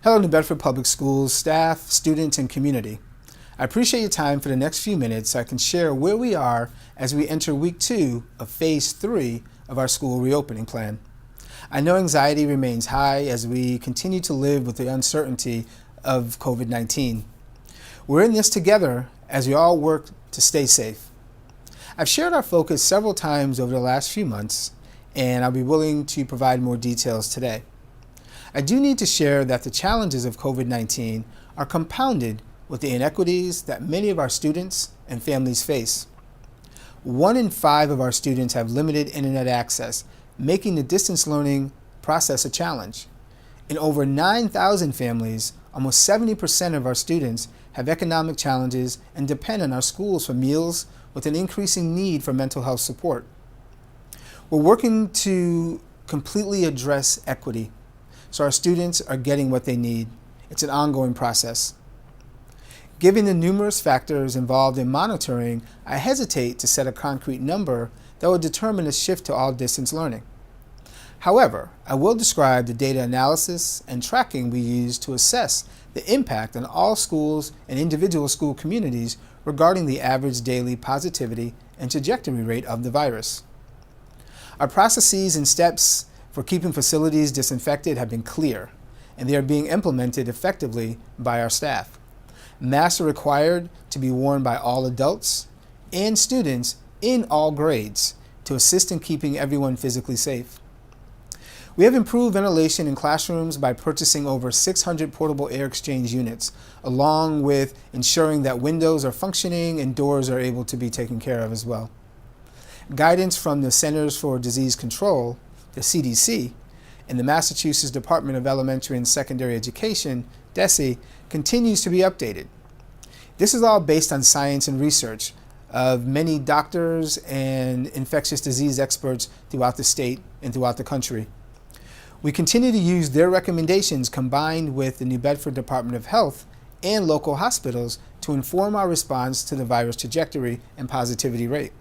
Hello, New Bedford Public Schools, staff, students, and community. I appreciate your time for the next few minutes so I can share where we are as we enter week 2 of phase 3 of our school reopening plan. I know anxiety remains high as we continue to live with the uncertainty of COVID-19. We're in this together as we all work to stay safe. I've shared our focus several times over the last few months, and I'll be willing to provide more details today. I do need to share that the challenges of COVID-19 are compounded with the inequities that many of our students and families face. 1 in 5 of our students have limited internet access, making the distance learning process a challenge. In over 9,000 families, almost 70% of our students have economic challenges and depend on our schools for meals, with an increasing need for mental health support. We're working to completely address equity, so our students are getting what they need. It's an ongoing process. Given the numerous factors involved in monitoring, I hesitate to set a concrete number that will determine a shift to all distance learning. However, I will describe the data analysis and tracking we use to assess the impact on all schools and individual school communities regarding the average daily positivity and trajectory rate of the virus. Our processes and steps for keeping facilities disinfected have been clear, and they are being implemented effectively by our staff. Masks are required to be worn by all adults and students in all grades to assist in keeping everyone physically safe. We have improved ventilation in classrooms by purchasing over 600 portable air exchange units, along with ensuring that windows are functioning and doors are able to be taken care of as well. Guidance from the Centers for Disease Control, the CDC, and the Massachusetts Department of Elementary and Secondary Education, DESE, continues to be updated. This is all based on science and research of many doctors and infectious disease experts throughout the state and throughout the country. We continue to use their recommendations combined with the New Bedford Department of Health and local hospitals to inform our response to the virus trajectory and positivity rate.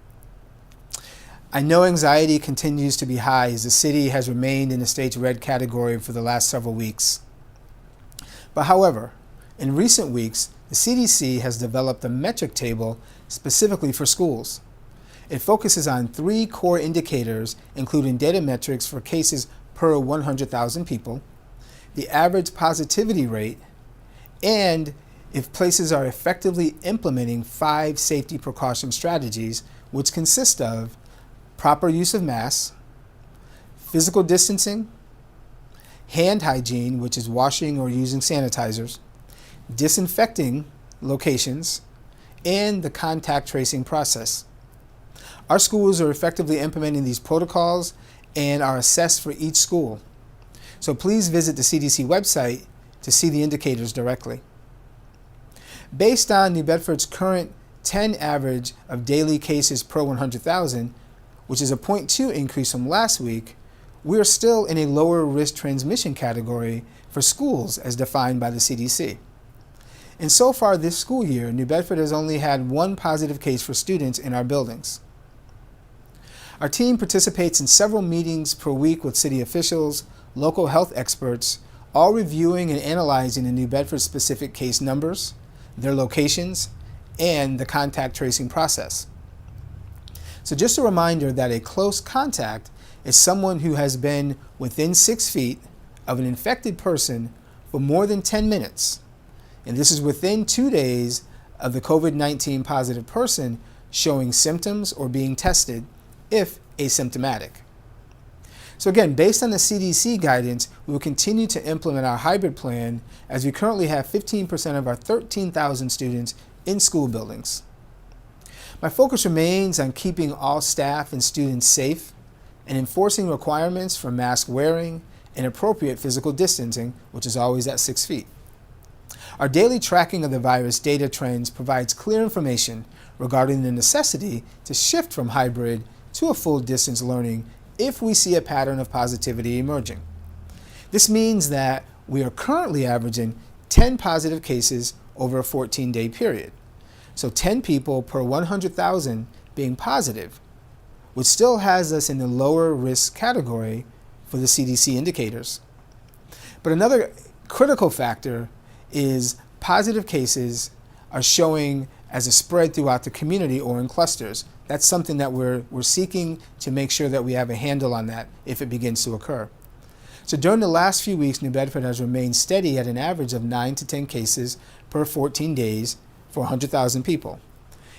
I know anxiety continues to be high as the city has remained in the state's red category for the last several weeks. But however, in recent weeks, the CDC has developed a metric table specifically for schools. It focuses on 3 core indicators, including data metrics for cases per 100,000 people, the average positivity rate, and if places are effectively implementing 5 safety precaution strategies, which consist of proper use of masks, physical distancing, hand hygiene, which is washing or using sanitizers, disinfecting locations, and the contact tracing process. Our schools are effectively implementing these protocols and are assessed for each school. So please visit the CDC website to see the indicators directly. Based on New Bedford's current 10 average of daily cases per 100,000, which is a 0.2 increase from last week, we are still in a lower risk transmission category for schools as defined by the CDC. And so far this school year, New Bedford has only had 1 positive case for students in our buildings. Our team participates in several meetings per week with city officials, local health experts, all reviewing and analyzing the New Bedford specific case numbers, their locations, and the contact tracing process. So just a reminder that a close contact is someone who has been within 6 feet of an infected person for more than 10 minutes. And this is within 2 days of the COVID-19 positive person showing symptoms or being tested, if asymptomatic. So again, based on the CDC guidance, we will continue to implement our hybrid plan as we currently have 15% of our 13,000 students in school buildings. My focus remains on keeping all staff and students safe and enforcing requirements for mask wearing and appropriate physical distancing, which is always at 6 feet. Our daily tracking of the virus data trends provides clear information regarding the necessity to shift from hybrid to a full distance learning if we see a pattern of positivity emerging. This means that we are currently averaging 10 positive cases over a 14-day period. So 10 people per 100,000 being positive, which still has us in the lower risk category for the CDC indicators. But another critical factor is positive cases are showing as a spread throughout the community or in clusters. That's something that we're seeking to make sure that we have a handle on that if it begins to occur. So during the last few weeks, New Bedford has remained steady at an average of 9 to 10 cases per 14 days for 100,000 people.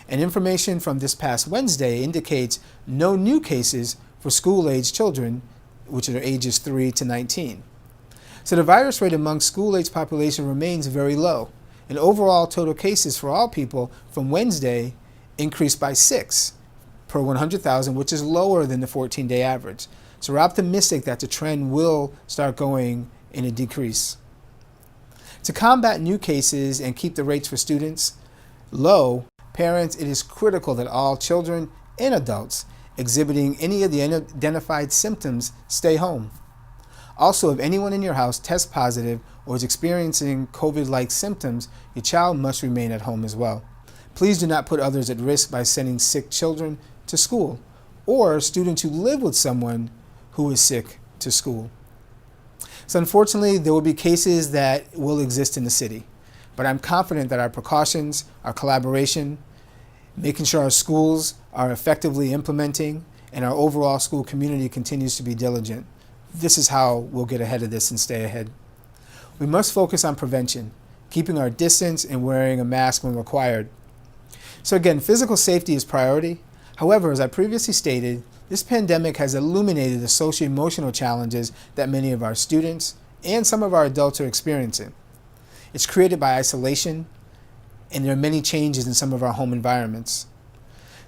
And information from this past Wednesday indicates no new cases for school-aged children, which are ages 3 to 19. So the virus rate among school-aged population remains very low. And overall total cases for all people from Wednesday increased by 6 per 100,000, which is lower than the 14-day average. So we're optimistic that the trend will start going in a decrease. To combat new cases and keep the rates for students low, parents, it is critical that all children and adults exhibiting any of the identified symptoms stay home. Also, if anyone in your house tests positive or is experiencing COVID-like symptoms, your child must remain at home as well. Please do not put others at risk by sending sick children to school or students who live with someone who is sick to school. So unfortunately, there will be cases that will exist in the city, but I'm confident that our precautions, our collaboration, making sure our schools are effectively implementing, and our overall school community continues to be diligent. This is how we'll get ahead of this and stay ahead. We must focus on prevention, keeping our distance and wearing a mask when required. So again, physical safety is priority. However, as I previously stated, this pandemic has illuminated the socio-emotional challenges that many of our students and some of our adults are experiencing. It's created by isolation, and there are many changes in some of our home environments.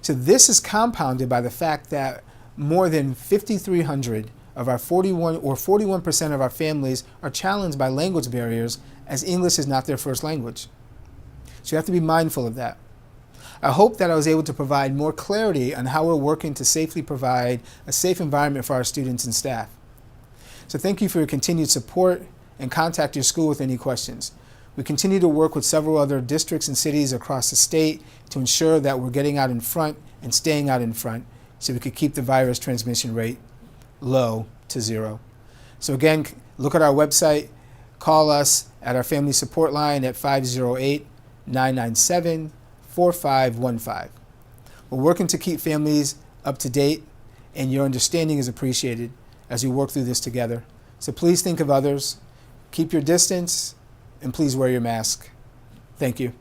So this is compounded by the fact that more than 5,300 of our 41% of our families are challenged by language barriers, as English is not their first language. So you have to be mindful of that. I hope that I was able to provide more clarity on how we're working to safely provide a safe environment for our students and staff. So thank you for your continued support, and contact your school with any questions. We continue to work with several other districts and cities across the state to ensure that we're getting out in front and staying out in front so we could keep the virus transmission rate low to 0. So again, look at our website, call us at our family support line at 508-997-4515. We're working to keep families up to date, and your understanding is appreciated as we work through this together. So please think of others, keep your distance, and please wear your mask. Thank you.